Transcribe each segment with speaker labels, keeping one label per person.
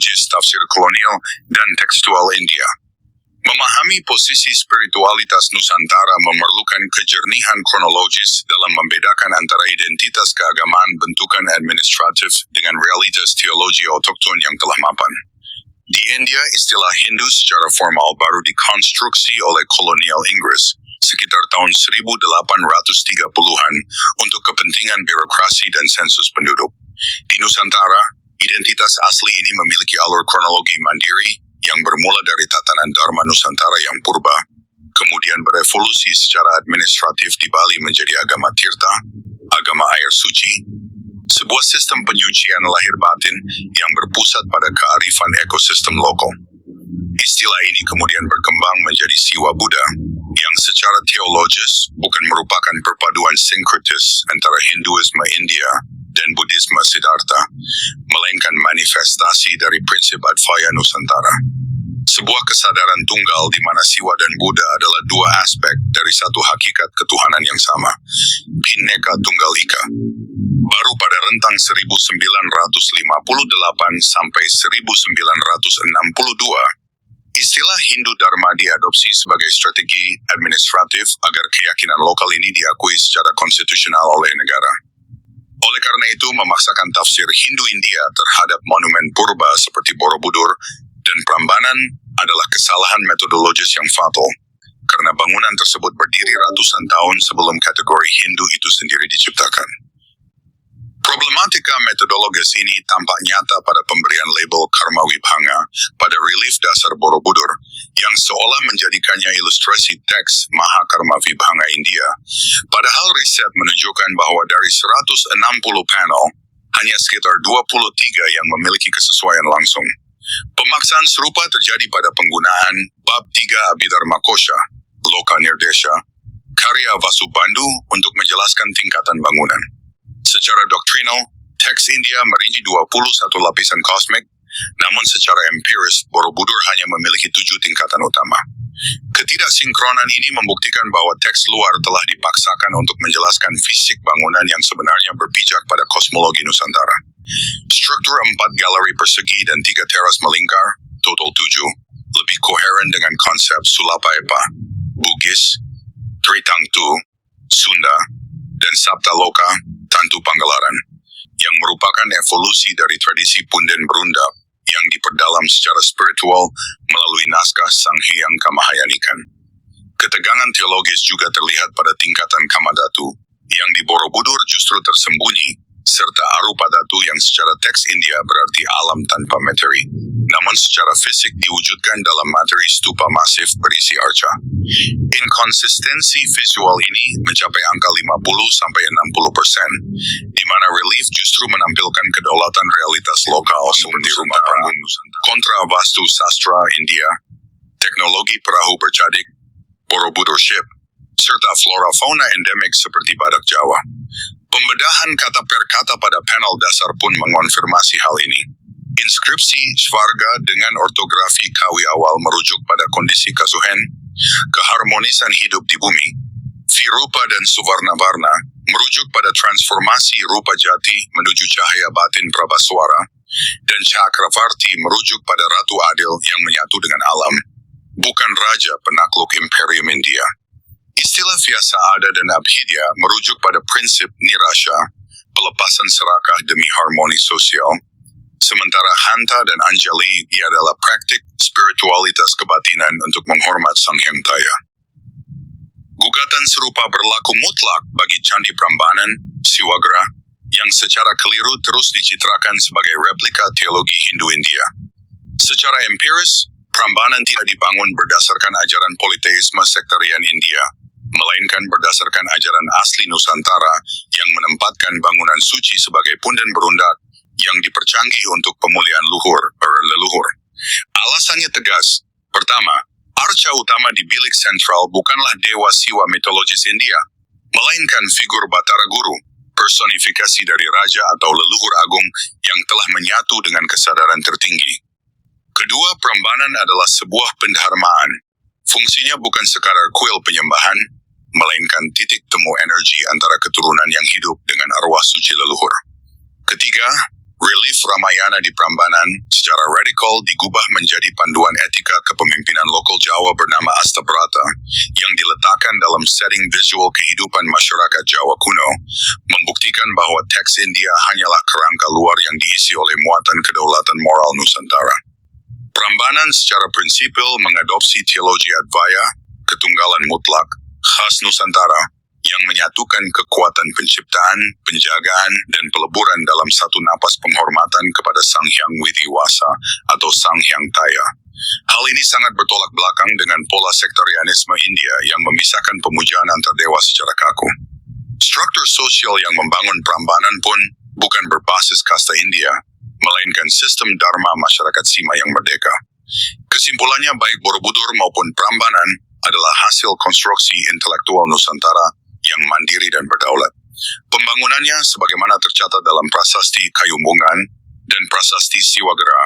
Speaker 1: kronologis, tafsir kolonial, dan tekstual India. Memahami posisi spiritualitas Nusantara memerlukan kejernihan kronologis dalam membedakan antara identitas keagamaan bentukan administratif dengan realitas teologi otokton yang telah mapan. Di India, istilah Hindu secara formal baru dikonstruksi oleh kolonial Inggris sekitar tahun 1830-an untuk kepentingan birokrasi dan sensus penduduk. Di Nusantara, identitas asli ini memiliki alur kronologi mandiri yang bermula dari tatanan Dharma Nusantara yang purba, kemudian berevolusi secara administratif di Bali menjadi agama Tirta, agama air suci, sebuah sistem penyucian lahir batin yang berpusat pada kearifan ekosistem lokal. Istilah ini kemudian berkembang menjadi Siwa Buddha, yang secara teologis bukan merupakan perpaduan sinkretis antara Hinduisme India dan Buddhisme Siddhartha, melainkan manifestasi dari prinsip Advaya Nusantara. Sebuah kesadaran tunggal di mana Siwa dan Buddha adalah dua aspek dari satu hakikat ketuhanan yang sama, Bhinneka Tunggal Ika. Baru pada rentang 1958 sampai 1962, istilah Hindu Dharma diadopsi sebagai strategi administratif agar keyakinan lokal ini diakui secara konstitusional oleh negara. Oleh karena itu, memaksakan tafsir Hindu India terhadap monumen purba seperti Borobudur dan Prambanan adalah kesalahan metodologis yang fatal, karena bangunan tersebut berdiri ratusan tahun sebelum kategori Hindu itu sendiri diciptakan. Problematika metodologis ini tampak nyata pada pemberian label Karma Vibhanga pada relief dasar Borobudur, yang seolah menjadikannya ilustrasi teks Mahakarma Vibhanga India, padahal riset menunjukkan bahwa dari 160 panel, hanya sekitar 23 yang memiliki kesesuaian langsung. Pemaksaan serupa terjadi pada penggunaan Bab 3 Abhidharma Kosha, Loka Nirdesha, karya Vasubandhu untuk menjelaskan tingkatan bangunan. Secara doktrinal, teks India merinci 21 lapisan kosmik, namun secara empiris, Borobudur hanya memiliki 7 tingkatan utama. Ketidaksinkronan ini membuktikan bahwa teks luar telah dipaksakan untuk menjelaskan fisik bangunan yang sebenarnya berpijak pada kosmologi Nusantara. Struktur 4 galeri persegi dan 3 teras melingkar, total 7, lebih koheren dengan konsep Sulapaepa, Bugis, Tritangtu, Sunda, dan Saptaloka, Tantu Panggalaran, yang merupakan evolusi dari tradisi Punden Berundap yang diperdalam secara spiritual melalui naskah Sang Hyang Kamahayanikan. Ketegangan teologis juga terlihat pada tingkatan Kamadhatu, yang di Borobudur justru tersembunyi, serta Arupadhatu yang secara teks India berarti alam tanpa materi, namun secara fisik diwujudkan dalam materi stupa masif berisi arca. Inkonsistensi visual ini mencapai angka 50-60%, di mana relief justru menampilkan kedaulatan realitas lokal seperti rumah panggung kontra vastu sastra India, teknologi perahu bercadik, Borobudur ship, serta flora fauna endemik seperti badak Jawa. Pembedahan kata per kata pada panel dasar pun mengonfirmasi hal ini. Inskripsi Shvarga dengan ortografi Kawi awal merujuk pada kondisi Kasuhen, keharmonisan hidup di bumi. Virupa dan Suvarna-varna merujuk pada transformasi rupa jati menuju cahaya batin Prabhaswara, dan Cakravarti merujuk pada Ratu Adil yang menyatu dengan alam, bukan raja penakluk Imperium India. Istilah Vyasa-ada dan Abhidya merujuk pada prinsip nirasha, pelepasan serakah demi harmoni sosial, sementara Hanta dan Anjali adalah praktik spiritualitas kebatinan untuk menghormat Sang Hyang Taya. Gugatan serupa berlaku mutlak bagi Candi Prambanan, Siwagra, yang secara keliru terus dicitrakan sebagai replika teologi Hindu India. Secara empiris, Prambanan tidak dibangun berdasarkan ajaran politeisme sektarian India, melainkan berdasarkan ajaran asli Nusantara yang menempatkan bangunan suci sebagai punden berundak yang dipercanggih untuk pemulihan leluhur. Alasannya tegas. Pertama, arca utama di bilik sentral bukanlah dewa Siwa mitologis India, melainkan figur Batara Guru, personifikasi dari raja atau leluhur agung yang telah menyatu dengan kesadaran tertinggi. Kedua, Prambanan adalah sebuah pendharmaan. Fungsinya bukan sekadar kuil penyembahan, melainkan titik temu energi antara keturunan yang hidup dengan arwah suci leluhur. Ketiga, relief Ramayana di Prambanan secara radikal spiritual digubah menjadi panduan etika kepemimpinan lokal Jawa bernama Astabrata, yang diletakkan dalam setting visual kehidupan masyarakat Jawa kuno, membuktikan bahwa teks India hanyalah kerangka luar yang diisi oleh muatan kedaulatan moral Nusantara. Prambanan secara prinsipil mengadopsi teologi Advaya, ketunggalan mutlak, khas Nusantara, yang menyatukan kekuatan penciptaan, penjagaan, dan peleburan dalam satu napas penghormatan kepada Sang Hyang Widi-Wasa atau Sang Hyang Taya. Hal ini sangat bertolak belakang dengan pola sektarianisme India yang memisahkan pemujaan antar dewa secara kaku. Struktur sosial yang membangun Prambanan pun bukan berbasis kasta India, melainkan sistem dharma masyarakat Sima yang merdeka. Kesimpulannya, baik Borobudur maupun Prambanan adalah hasil konstruksi intelektual Nusantara yang mandiri dan berdaulat. Pembangunannya sebagaimana tercatat dalam Prasasti Kayumbungan dan Prasasti Siwagera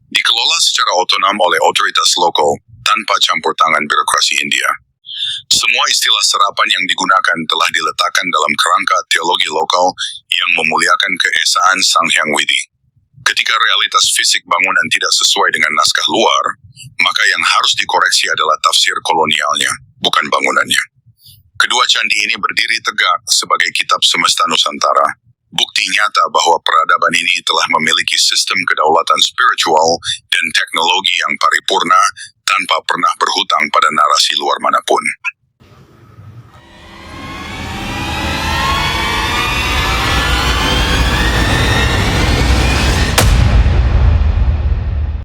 Speaker 1: dikelola secara otonom oleh otoritas lokal tanpa campur tangan birokrasi India. Semua istilah serapan yang digunakan telah diletakkan dalam kerangka teologi lokal yang memuliakan keesaan Sang Hyang Widi. Ketika realitas fisik bangunan tidak sesuai dengan naskah luar, maka yang harus dikoreksi adalah tafsir kolonialnya, bukan bangunannya. Kedua candi ini berdiri tegak sebagai kitab semesta Nusantara, bukti nyata bahwa peradaban ini telah memiliki sistem kedaulatan spiritual dan teknologi yang paripurna tanpa pernah berhutang pada narasi luar manapun.